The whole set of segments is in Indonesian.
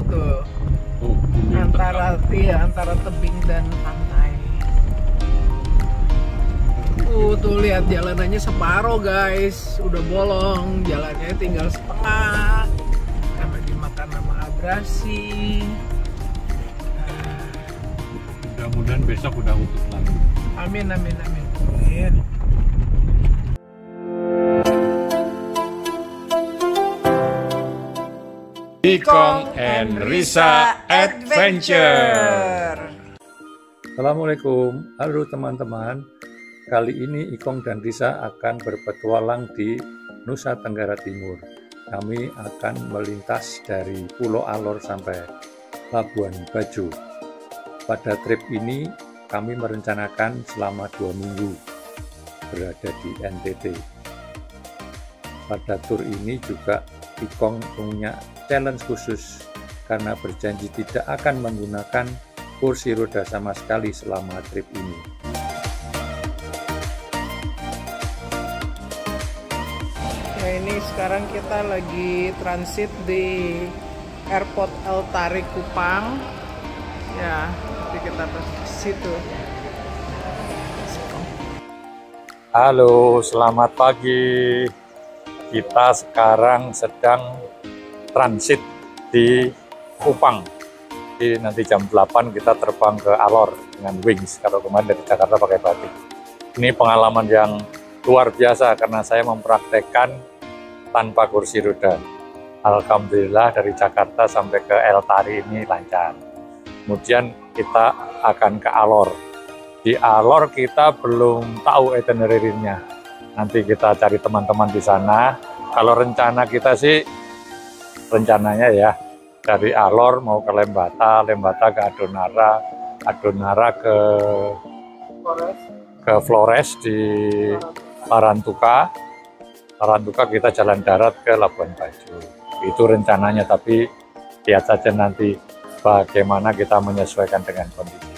tuh. Antara tebing dan pantai. Tuh lihat jalanannya separuh guys, udah bolong, jalannya tinggal setengah karena dimakan sama abrasi. Mudah-mudahan besok udah utuh lagi. Amin. Ikong and Risa Adventure. Assalamualaikum, halo teman-teman. Kali ini Ikong dan Risa akan berpetualang di Nusa Tenggara Timur. Kami akan melintas dari Pulau Alor sampai Labuan Bajo. Pada trip ini kami merencanakan selama 2 minggu berada di NTT. Pada tur ini juga Ikong punya challenge khusus karena berjanji tidak akan menggunakan kursi roda sama sekali selama trip ini. Ya, ini sekarang kita lagi transit di Airport El Tari Kupang. Ya, nanti kita ke situ. Halo, selamat pagi. Kita sekarang sedang transit di Kupang. Jadi nanti jam 8 kita terbang ke Alor dengan Wings. Kalau kemarin dari Jakarta pakai batik. Ini pengalaman yang luar biasa karena saya mempraktekkan tanpa kursi roda. Alhamdulillah dari Jakarta sampai ke El Tari ini lancar. Kemudian kita akan ke Alor. Di Alor kita belum tahu itinerary-nya. Nanti kita cari teman-teman di sana. Kalau rencana kita sih, rencananya ya dari Alor mau ke Lembata, Lembata ke Adonara, Adonara ke Flores di Parantuka, Parantuka kita jalan darat ke Labuan Bajo. Itu rencananya, tapi lihat saja nanti bagaimana kita menyesuaikan dengan kondisi.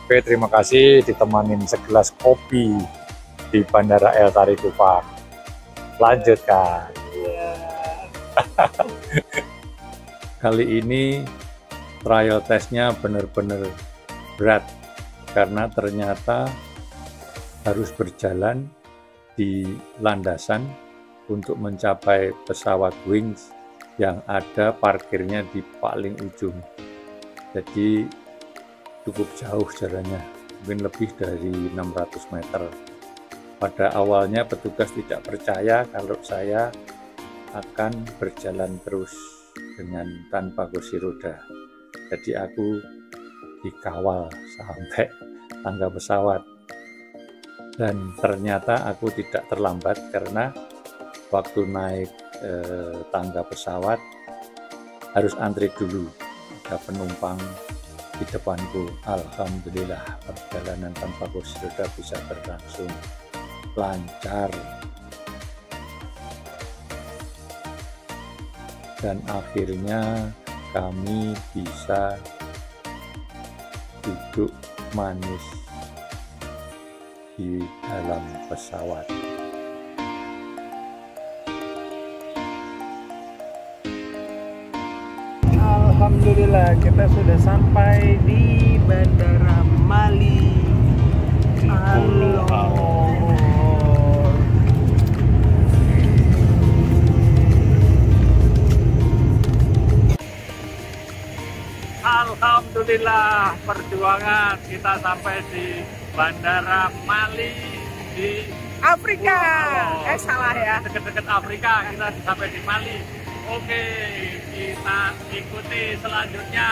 Oke, terima kasih ditemanin segelas kopi di Bandara El Tari Kupang. Lanjutkan. Kali ini trial testnya benar-benar berat karena ternyata harus berjalan di landasan untuk mencapai pesawat Wings yang ada parkirnya di paling ujung. Jadi cukup jauh jalannya, mungkin lebih dari 600 meter. Pada awalnya petugas tidak percaya kalau saya akan berjalan terus dengan tanpa kursi roda. Jadi aku dikawal sampai tangga pesawat. Dan ternyata aku tidak terlambat karena waktu naik tangga pesawat harus antri dulu. Ada penumpang di depanku. Alhamdulillah perjalanan tanpa kursi roda bisa berlangsung lancar. Dan akhirnya kami bisa duduk manis di dalam pesawat. Alhamdulillah kita sudah sampai di Bandara Mali Alor. Alhamdulillah perjuangan kita sampai di Bandara Mali di Afrika. Salah ya. Dekat-dekat Afrika kita sampai di Mali. Oke, kita ikuti selanjutnya.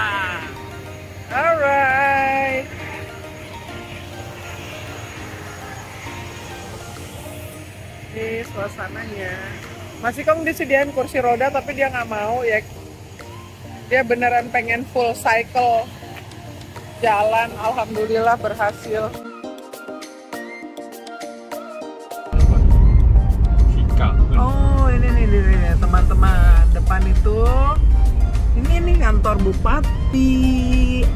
Alright. Ini suasananya. Mas Ikong disediain kursi roda tapi dia nggak mau ya. Dia beneran pengen full cycle jalan. Alhamdulillah berhasil. Oh ini nih teman-teman, depan itu ini kantor Bupati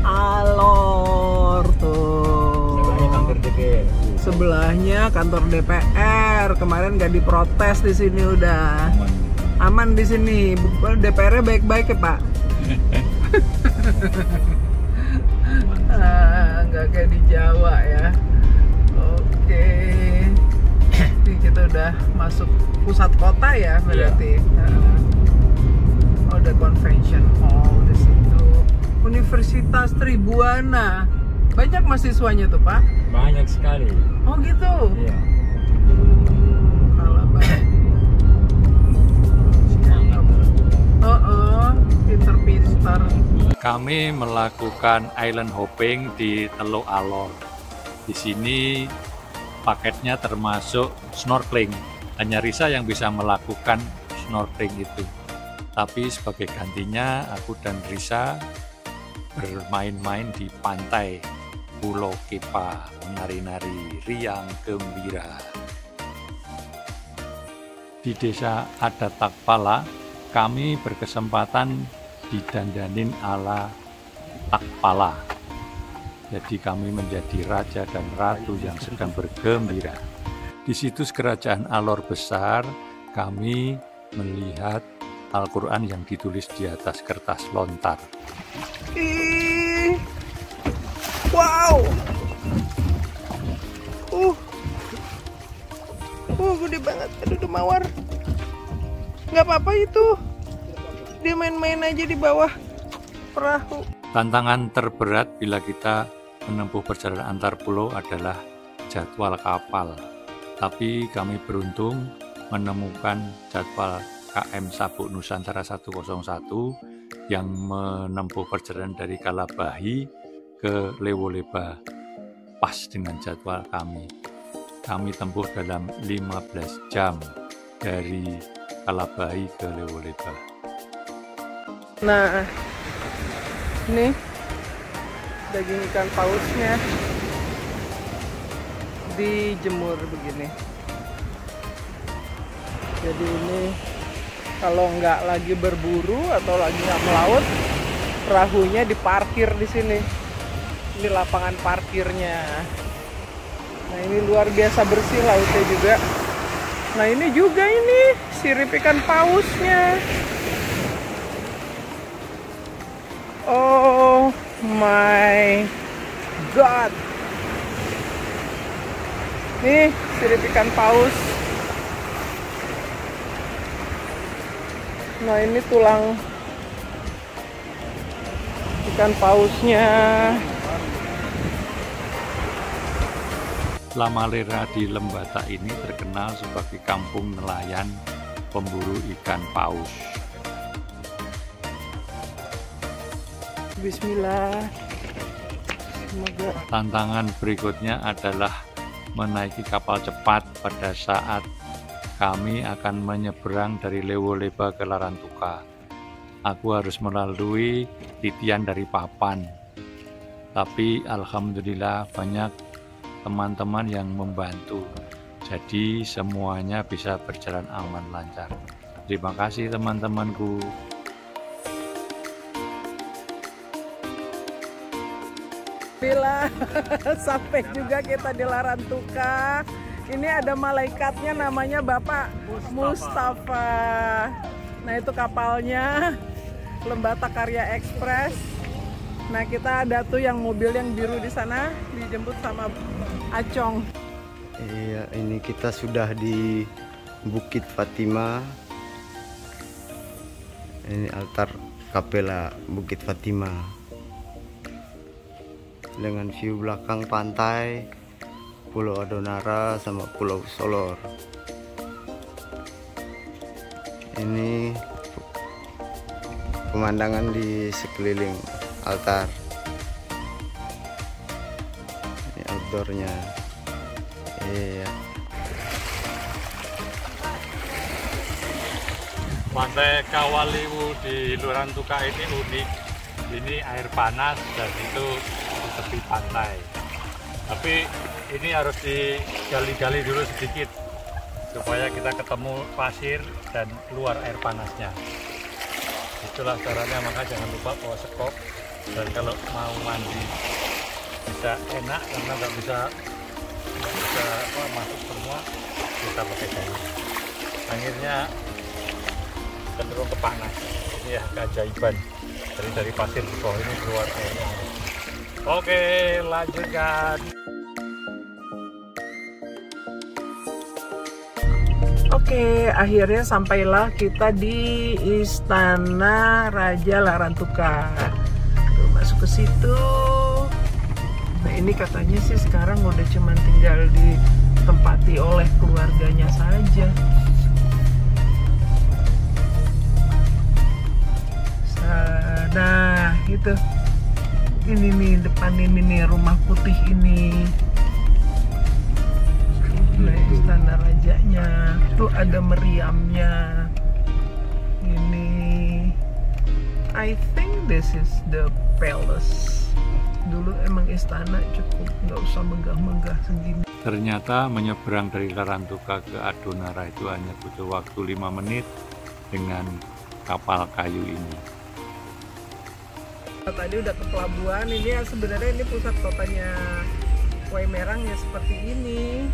Alor tuh. Kantor DPR. Sebelahnya kantor DPR. Kemarin nggak diprotes di sini udah aman di sini. DPR-nya baik-baik ya Pak. Nggak kayak di Jawa ya. Oke. Ini kita udah masuk pusat kota ya berarti. Oh, ada convention hall di situ. Universitas Tribuana. Banyak mahasiswanya tuh, Pak? Banyak sekali. Oh gitu. Iya. Kalah banget. Pinter-pinter. Kami melakukan island hopping di Teluk Alor. Di sini paketnya termasuk snorkeling. Hanya Risa yang bisa melakukan snorkeling itu. Tapi sebagai gantinya aku dan Risa bermain-main di pantai Pulau Kepa, menari-nari riang gembira. Di desa adat Takpala, kami berkesempatan didandanin ala Takpala. Jadi kami menjadi raja dan ratu yang sedang bergembira. Di situs kerajaan Alor besar, kami melihat Al-Quran yang ditulis di atas kertas lontar. Wow. Gede banget. Aduh, mawar. Nggak apa-apa itu. Dia main-main aja di bawah perahu. Tantangan terberat bila kita menempuh perjalanan antar pulau adalah jadwal kapal. Tapi kami beruntung menemukan jadwal KM Sabuk Nusantara 101 yang menempuh perjalanan dari Kalabahi ke Lewoleba pas dengan jadwal kami. Kami tempuh dalam 15 jam dari Kalabahi ke Lewoleba. Nah, ini daging ikan pausnya dijemur begini. Jadi ini kalau nggak lagi berburu atau lagi nggak melaut, perahunya diparkir di sini. Ini lapangan parkirnya. Nah, ini luar biasa bersih lautnya juga. Nah, ini juga ini sirip ikan pausnya. Oh my god. Nih, sirip ikan paus. Nah, ini tulang ikan pausnya. Lamalera di Lembata ini terkenal sebagai kampung nelayan pemburu ikan paus. Bismillah. Semoga. Tantangan berikutnya adalah menaiki kapal cepat pada saat kami akan menyeberang dari Lewoleba ke Larantuka. Aku harus melalui titian dari papan. Tapi alhamdulillah banyak teman-teman yang membantu. Jadi semuanya bisa berjalan aman lancar. Terima kasih teman-temanku. Bila sampai juga kita di Larantuka. Ini ada malaikatnya namanya Bapak Mustafa. Nah, itu kapalnya Lembata Karya Express. Nah, kita ada tuh yang mobil yang biru di sana dijemput sama Acong. Iya, ini kita sudah di Bukit Fatima. Ini altar kapela Bukit Fatima. Dengan view belakang pantai, Pulau Adonara sama Pulau Solor. Ini pemandangan di sekeliling altar. Ini outdoornya. Iya. Pantai Kawaliwu di Larantuka ini unik. Ini air panas dan itu di tepi pantai. Tapi ini harus digali-gali dulu sedikit supaya kita ketemu pasir dan keluar air panasnya. Itulah caranya, maka jangan lupa bawa sekop. Dan kalau mau mandi bisa enak karena nggak bisa masuk semua, kita pakai kayu. Akhirnya cenderung kepanas. Ini ya keajaiban. Jadi dari pasir di bawah ini keluar airnya. Oke, lanjutkan. Oke, akhirnya sampailah kita di Istana Raja Larantuka. Tuh, masuk ke situ. Nah, ini katanya sih sekarang udah cuman tinggal ditempati oleh keluarganya saja. Nah, itu. Ini nih, depan ini nih, rumah putih ini. Nah, istana rajanya. Tuh ada meriamnya. Ini, I think this is the palace. Dulu emang istana cukup, nggak usah megah-megah segini. Ternyata menyeberang dari Larantuka ke Adonara itu hanya butuh waktu 5 menit dengan kapal kayu ini. Tadi udah ke pelabuhan, ini ya sebenarnya ini pusat kotanya Waimerang ya seperti ini.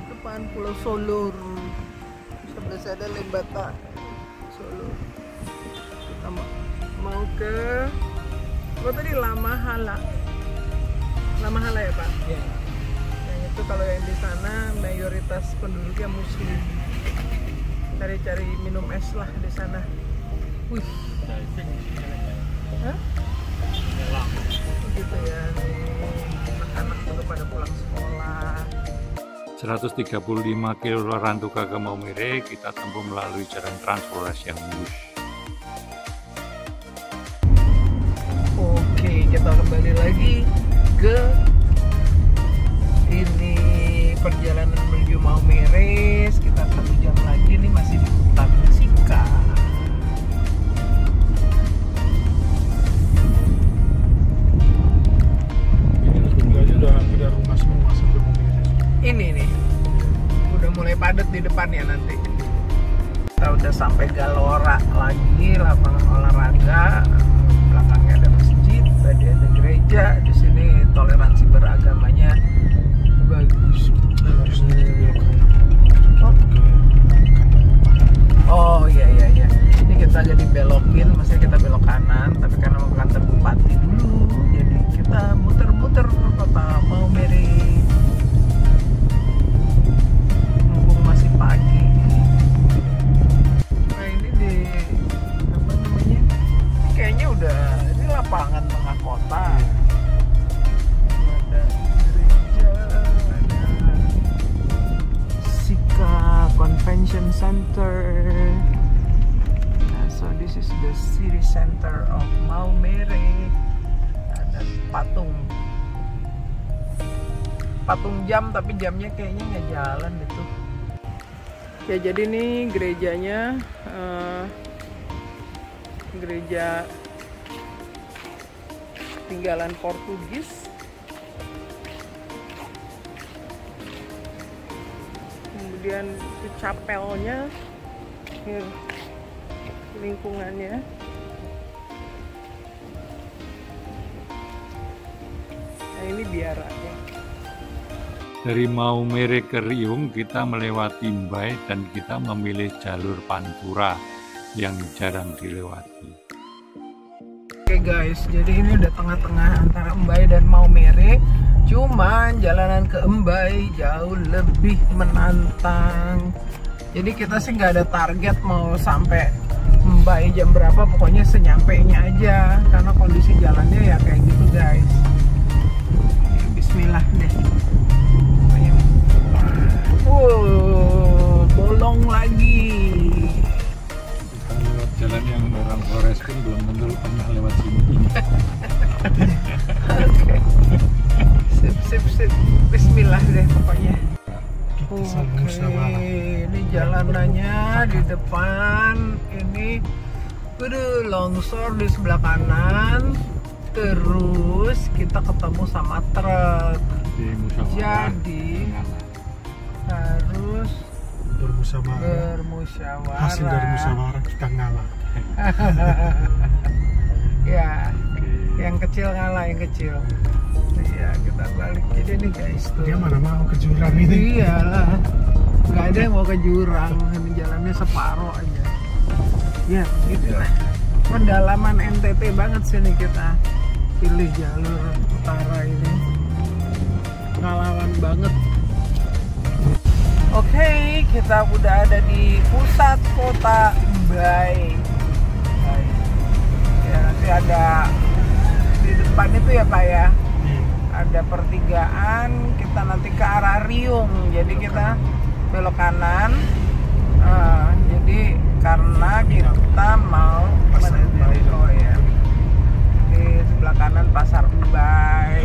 Depan Pulau Solor, sebelah sana Lembata, Solor. Kita mau ke, tadi Lamahala ya Pak? Iya. Yang itu kalau yang di sana mayoritas penduduknya Muslim. Cari-cari minum es lah di sana. Wih. Hah? Gitu ya, anak-anak juga pada pulang sekolah. 135 km Larantuka ke Maumere kita tempuh melalui jalan Trans-Flores yang mulus. Oke, kita kembali lagi ke ini perjalanan menuju Maumere. Sekitar 1 jam lagi nih, masih di hutan Sika. Ini nih udah mulai padat di depannya nanti. Kita udah sampai Galora lagi, lapangan olahraga. Belakangnya ada masjid, tadi ada gereja. Di sini toleransi beragamanya bagus. Oh iya. Ini kita jadi belokin, maksudnya kita belok kanan, tapi karena mau ke kantor bupati dulu, jadi kita muter-muter kota Maumere. Pagi. Nah ini di apa namanya? Kayaknya udah ini lapangan tengah kota. Ada gereja, ada Sika Convention Center. Nah, so this is the city center of Maumere. Ada patung jam, tapi jamnya kayaknya nggak jalan itu. Ya jadi nih gerejanya, gereja tinggalan Portugis. Kemudian itu chapelnya, lingkungannya. Nah ini biara ya. Dari Maumere ke Riung kita melewati Mbai dan kita memilih jalur Pantura yang jarang dilewati. Oke guys, jadi ini udah tengah-tengah antara Mbai dan Maumere. Cuman jalanan ke Mbai jauh lebih menantang. Jadi kita sih nggak ada target mau sampai Mbai jam berapa, pokoknya senyampainya aja. Karena kondisi jalannya ya kayak gitu guys. Bismillah deh. Bolong lagi. Kita lewat jalan yang orang Flores pun belum tentu pernah lewat sini. Oke. Sip. Bismillah deh pokoknya. Oke. Ini jalanannya di depan. Ini longsor di sebelah kanan. Terus kita ketemu sama truk. Jadi harus bermusyawarah. Hasil dari musyawarah kita ngalah. Ya, yang kecil ngalah, yang kecil. Iya, kita balik. Jadi nih guys tuh. Dia mana mau ke jurang ini? Iyalah, nggak ada yang mau ke jurang. Jalannya separuh aja. Ya, gitu lah. Pendalaman NTT banget sini kita pilih jalur utara ini. Pengalaman banget. Oke, kita udah ada di pusat kota Mbai. Ya, nanti ada di depan itu ya Pak ya. Ada pertigaan, kita nanti ke arah Riung. Jadi kita belok kanan. Jadi karena kita mau menuju ya. Di sebelah kanan pasar Mbai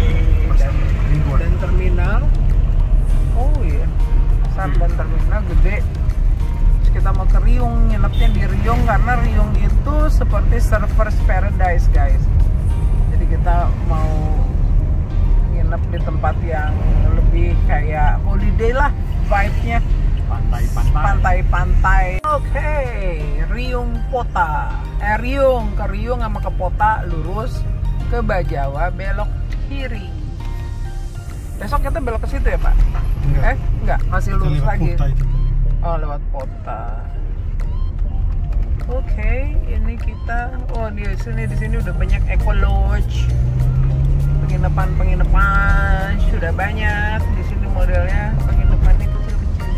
dan terminal. Oh iya, pasar dan terminal gede. Terus kita mau ke Riung, nginepnya di Riung karena Riung itu seperti surfers paradise guys. Jadi kita mau nginep di tempat yang lebih kayak holiday lah vibe-nya. Pantai-pantai. Oke, Riung Pota. Riung, ke Riung sama ke Pota lurus, ke Bajawa belok kiri. Besok kita belok ke situ ya Pak? Enggak. Enggak, masih lurus Lewat lagi. kota itu. Oh, lewat Pota. Oke, ini kita di sini udah banyak Eco Lodge. Penginapan sudah banyak. Di sini modelnya penginapannya kecil-kecil.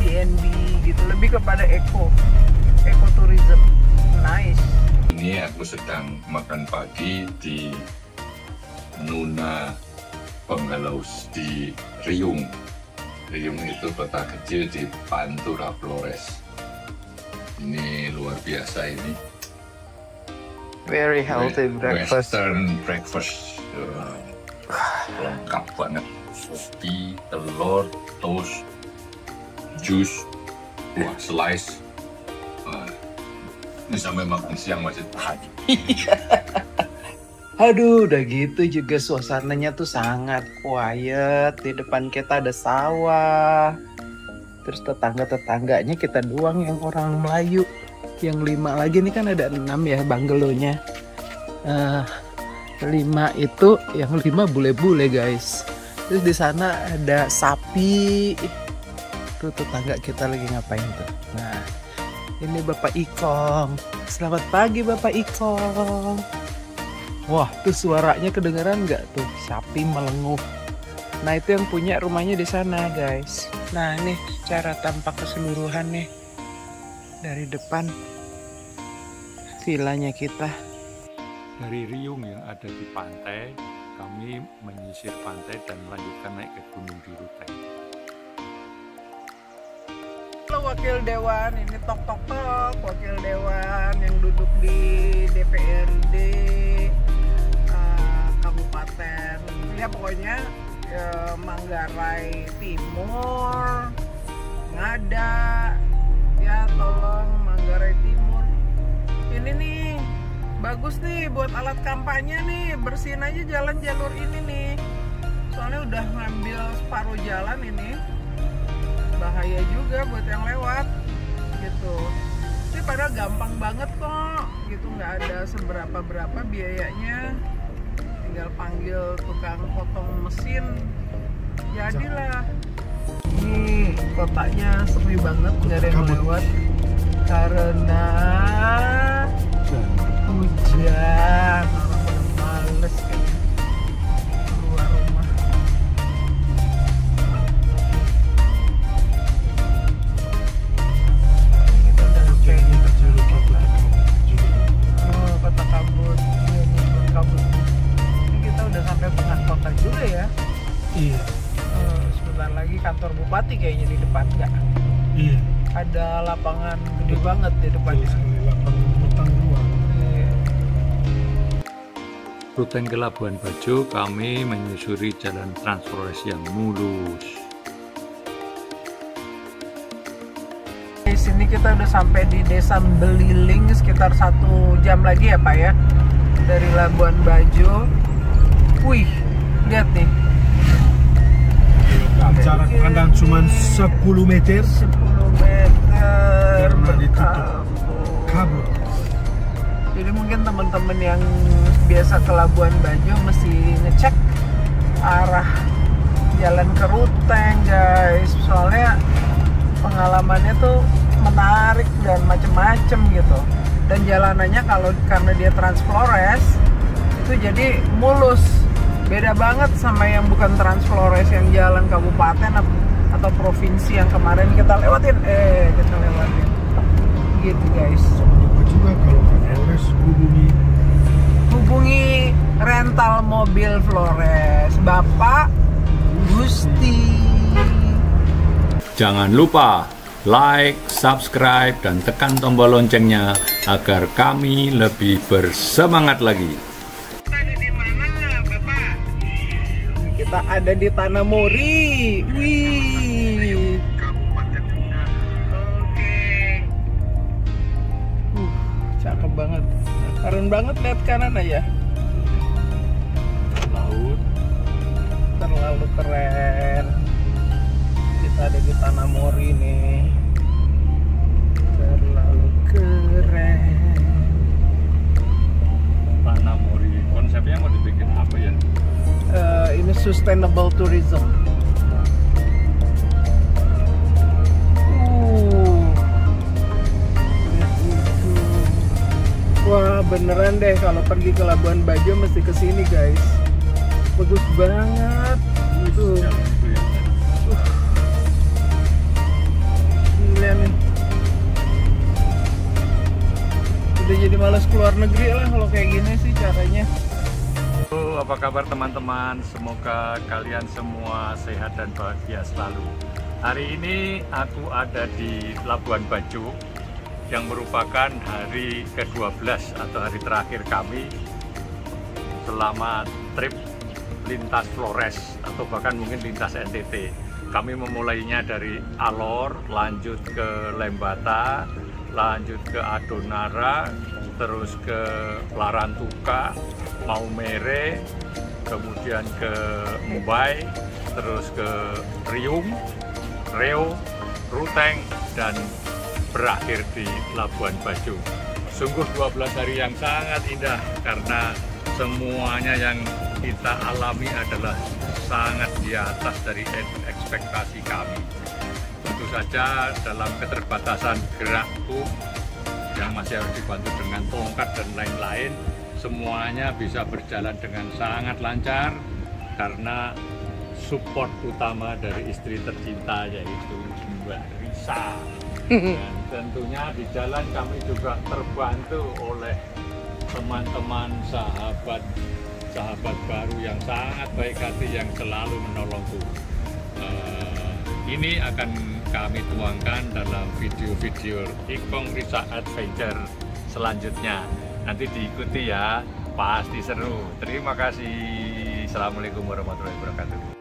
BNB gitu, lebih kepada ekoturism. Nice. Ini aku sedang makan pagi di Nuna Bangalaus di Riung. Riung itu kota kecil di Pantura Flores. Ini luar biasa ini. Very healthy breakfast. Western breakfast. Lengkap banget. Kopi, telur, toast, jus, slice. Ini sampai makan siang masih tahan. Aduh, udah gitu juga suasananya tuh sangat quiet. Di depan kita ada sawah. Terus tetangga-tetangganya kita doang yang orang Melayu. Yang 5 lagi nih kan ada 6 ya bangalonya. 5 itu, yang 5 bule-bule guys. Terus di sana ada sapi. Tuh tetangga kita lagi ngapain tuh. Nah, ini Bapak Ikong. Selamat pagi Bapak Ikong. Wah, tuh suaranya kedengeran nggak tuh? Sapi melenguh. Nah, itu yang punya rumahnya di sana, guys. Nah, ini cara tampak keseluruhan nih. Dari depan vilanya kita. Dari Riung yang ada di pantai, kami menyisir pantai dan melanjutkan naik ke Gunung di Ruteng. Halo Wakil Dewan, ini tok-tok-tok Wakil Dewan yang duduk di DPRD Kabupaten. Ya pokoknya Manggarai Timur, Ngada, ya tolong Manggarai Timur. Ini nih bagus nih buat alat kampanye nih, bersihin aja jalan jalur ini nih. Soalnya udah ngambil separuh jalan ini, bahaya juga buat yang lewat gitu. Ini padahal gampang banget kok, gitu nggak ada seberapa biayanya. Tinggal panggil tukang potong mesin, jadilah. Ini kotanya sepi banget, nggak ada yang lewat karena hujan. Orang pada males kayaknya keluar rumah. Kita udah sampai di Kota Kabut. Iya, ini Kota Kabut. Kita udah sampai tengah kota juga ya. Iya. Sebentar lagi kantor bupati kayaknya di depan, nggak? Iya. Ada lapangan gede banget di depannya. Lapangan butang dua. Iya. Ruteng ke Labuan Bajo, kami menyusuri jalan Trans Flores yang mulus. Di sini kita udah sampai di Desa Beliling, sekitar 1 jam lagi ya Pak ya, dari Labuan Bajo. Wih, lihat nih. Jarak pandang cuma 10 meter 10 meter karena ditutup kabut. Jadi mungkin teman-teman yang biasa ke Labuan Bajo mesti ngecek arah jalan ke Ruteng guys. Soalnya pengalamannya tuh menarik dan macem-macem gitu. Dan jalanannya karena dia Trans Flores itu jadi mulus. Beda banget sama yang bukan Trans Flores yang jalan kabupaten atau provinsi yang kemarin kita lewatin. Gitu guys. Lupa juga kalau ke Flores Hubungi rental mobil Flores, Bapak Gusti. Jangan lupa like, subscribe, dan tekan tombol loncengnya agar kami lebih bersemangat lagi. Kita ada di Tanah Mori. Wih. Oke. Cakep banget. Keren banget, lihat kanan aja. Laut. Terlalu keren. Kita ada di Tanah Mori nih. Terlalu keren. Tanah Mori. Konsepnya mau dibikin apa ya? Ini sustainable tourism. Wah, beneran deh kalau pergi ke Labuan Bajo mesti ke sini, guys. Bagus banget. Itu. Gila nih. Udah jadi malas keluar negeri lah kalau kayak gini sih caranya. Halo, apa kabar teman-teman? Semoga kalian semua sehat dan bahagia selalu. Hari ini aku ada di Labuan Bajo yang merupakan hari ke-12 atau hari terakhir kami selama trip lintas Flores atau bahkan mungkin lintas NTT. Kami memulainya dari Alor, lanjut ke Lembata, lanjut ke Adonara, terus ke Larantuka, Maumere, kemudian ke Mumbai, terus ke Riung, Reo, Ruteng, dan berakhir di Labuan Bajo. Sungguh 12 hari yang sangat indah karena semuanya yang kita alami adalah sangat di atas dari ekspektasi kami. Tentu saja dalam keterbatasan gerakku yang masih harus dibantu dengan tongkat dan lain-lain, semuanya bisa berjalan dengan sangat lancar karena support utama dari istri tercinta yaitu Mbak Risa. Dan tentunya di jalan kami juga terbantu oleh teman-teman sahabat baru yang sangat baik hati yang selalu menolongku. Ini akan kami tuangkan dalam video-video Ikong Risa Adventure selanjutnya. Nanti diikuti ya, pasti seru. Terima kasih. Assalamualaikum warahmatullahi wabarakatuh.